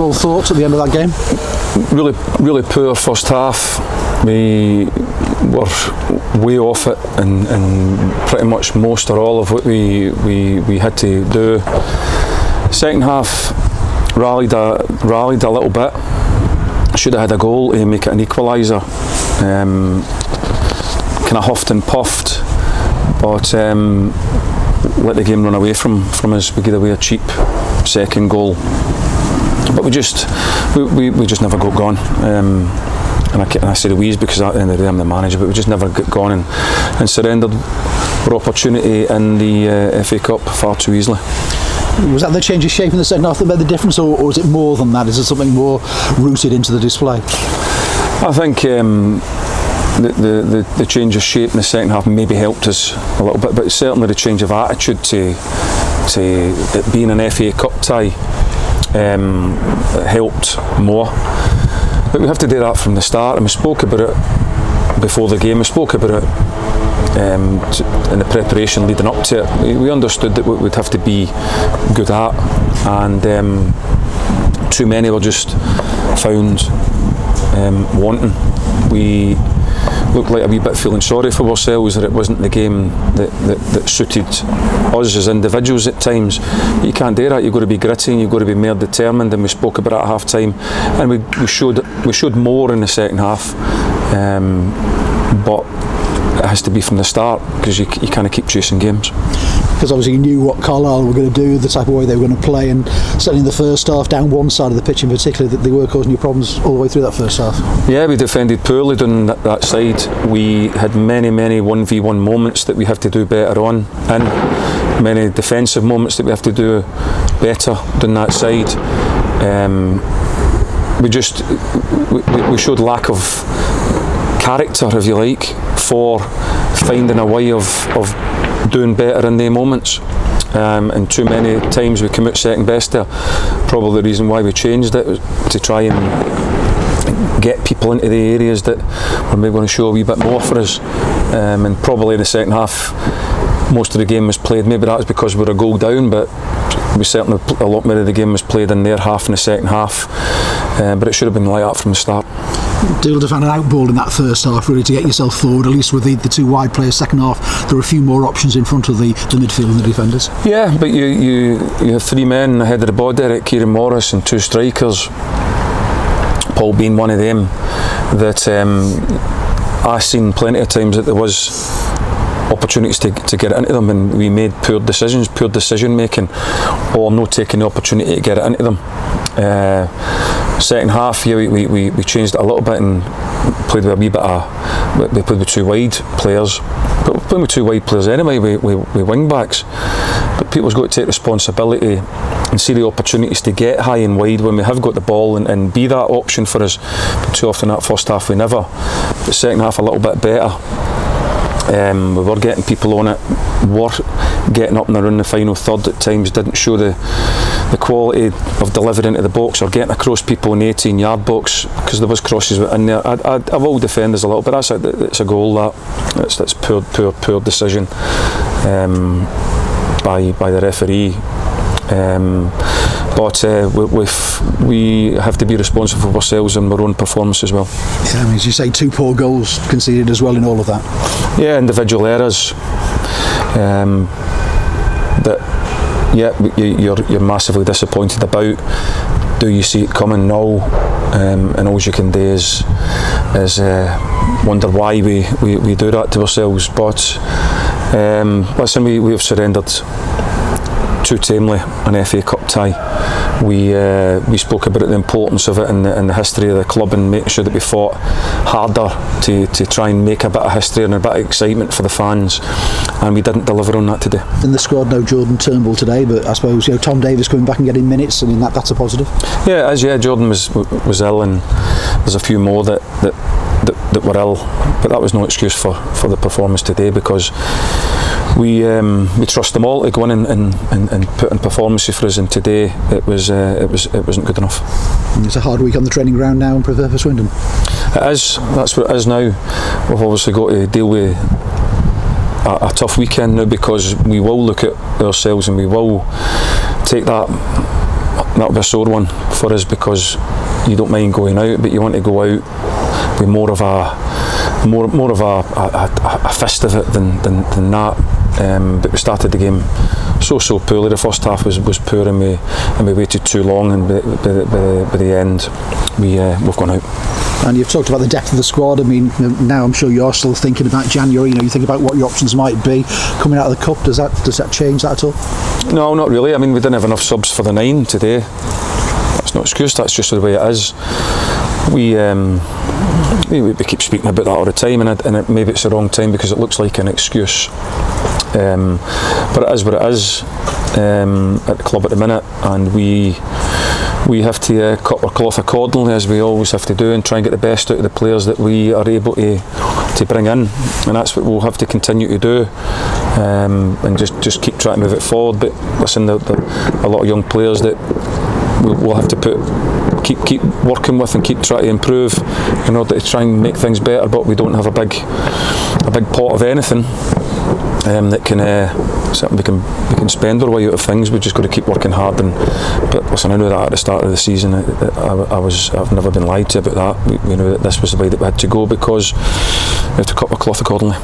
overall thoughts at the end of that game? Really poor first half. We were way off it, and pretty much most or all of what we had to do. Second half, rallied a little bit. Should have had a goal to make it an equaliser. Kind of huffed and puffed, but let the game run away from us. We gave away a cheap second goal, but we just never got gone. And I say the we's because at the end of the day I'm the manager, but we just never got gone and surrendered our opportunity in the FA Cup far too easily. Was that the change of shape in the second half that made the difference, or is it more than that? Is there something more rooted into the display? I think the change of shape in the second half maybe helped us a little bit, but certainly the change of attitude to it being an FA Cup tie helped more. But we have to do that from the start, and we spoke about it before the game. We spoke about it in the preparation leading up to it. We understood that we'd have to be good at, and too many were just found wanting. We looked like a wee bit feeling sorry for ourselves that it wasn't the game that suited us as individuals at times. But you can't do that. You've got to be gritty and you've got to be more determined, and we spoke about it at half time, and we showed more in the second half, but it has to be from the start, because you kind of keep chasing games. Because obviously you knew what Carlisle were going to do, the type of way they were going to play, and certainly in the first half, down one side of the pitch in particular, that they were causing you problems all the way through that first half. Yeah, we defended poorly down that side. We had many 1v1 moments that we have to do better on, and many defensive moments that we have to do better down that side. We showed lack of character, if you like, for finding a way of doing better in the moments, and too many times we come out second best there. Probably the reason why we changed it was to try and get people into the areas that were maybe going to show a wee bit more for us, and probably in the second half most of the game was played. Maybe that was because we were a goal down, but we certainly a lot more of the game was played in their half in the second half, but it should have been like that from the start. Deal to find an outball in that first half really to get yourself forward, at least with the two wide players. Second half there were a few more options in front of the midfield and the defenders. Yeah, but you have three men ahead of the ball, Derek, Kieran Morris, and two strikers, Paul being one of them, that I've seen plenty of times that there was opportunities to get it into them, and we made poor decision making, or not taking the opportunity to get it into them. Second half, yeah, we changed it a little bit and played with a wee bit of, we played with two wide players, but we're playing with two wide players anyway, with wing backs. But people's got to take responsibility and see the opportunities to get high and wide when we have got the ball, and be that option for us. But too often that first half we never. But second half a little bit better. We were getting people on it, were getting up and around the final third at times, didn't show the quality of delivery into the box or getting across people in the 18-yard box, because there was crosses in there. I will defend us a little, but it's a goal. That's poor decision by the referee. But we have to be responsible for ourselves and our own performance as well. Yeah, I mean, as you say, two poor goals conceded as well in all of that. Yeah, individual errors. That you're massively disappointed about. Do you see it coming? No. And all you can do is wonder why we do that to ourselves. But listen, we have surrendered too tamely an FA Cup tie. We spoke about the importance of it in the history of the club, and making sure that we fought harder to try and make a bit of history and a bit of excitement for the fans, and we didn't deliver on that today. In the squad, no Jordan Turnbull today, but I suppose Tom Davies coming back and getting minutes. I mean, that's a positive. Yeah, it is. Yeah, Jordan was ill, and there's a few more that were ill, but that was no excuse for the performance today, because we trust them all to go in and put in performances for us, and today it wasn't good enough. And it's a hard week on the training ground now for Swindon. It is. That's what it is now. We've obviously got to deal with a tough weekend now, because we will look at ourselves and we will take that that'll be a sore one for us, because you don't mind going out, but you want to go out with more of a fist of it than that. But we started the game so poorly. The first half was poor, and we waited too long, and by the end we've gone out. And you've talked about the depth of the squad. I mean, now I'm sure you're still thinking about January. You think about what your options might be coming out of the cup. Does that change that at all? No, not really. I mean, we didn't have enough subs for the 9 today. That's no excuse. That's just the way it is. We keep speaking about that all the time, and maybe it's the wrong time because it looks like an excuse. But it is what it is at the club at the minute, and we have to cut our cloth accordingly, as we always have to do, and try and get the best out of the players that we are able to bring in, and that's what we'll have to continue to do, and just keep trying to move it forward. But listen, a lot of young players that we'll have to keep working with and keep trying to improve in order to try and make things better. But we don't have a big pot of anything that can something we can spend our way out of things. We've just got to keep working hard. But listen, I knew that at the start of the season. I've never been lied to about that. We knew that this was the way that we had to go, because we have to cut our cloth accordingly.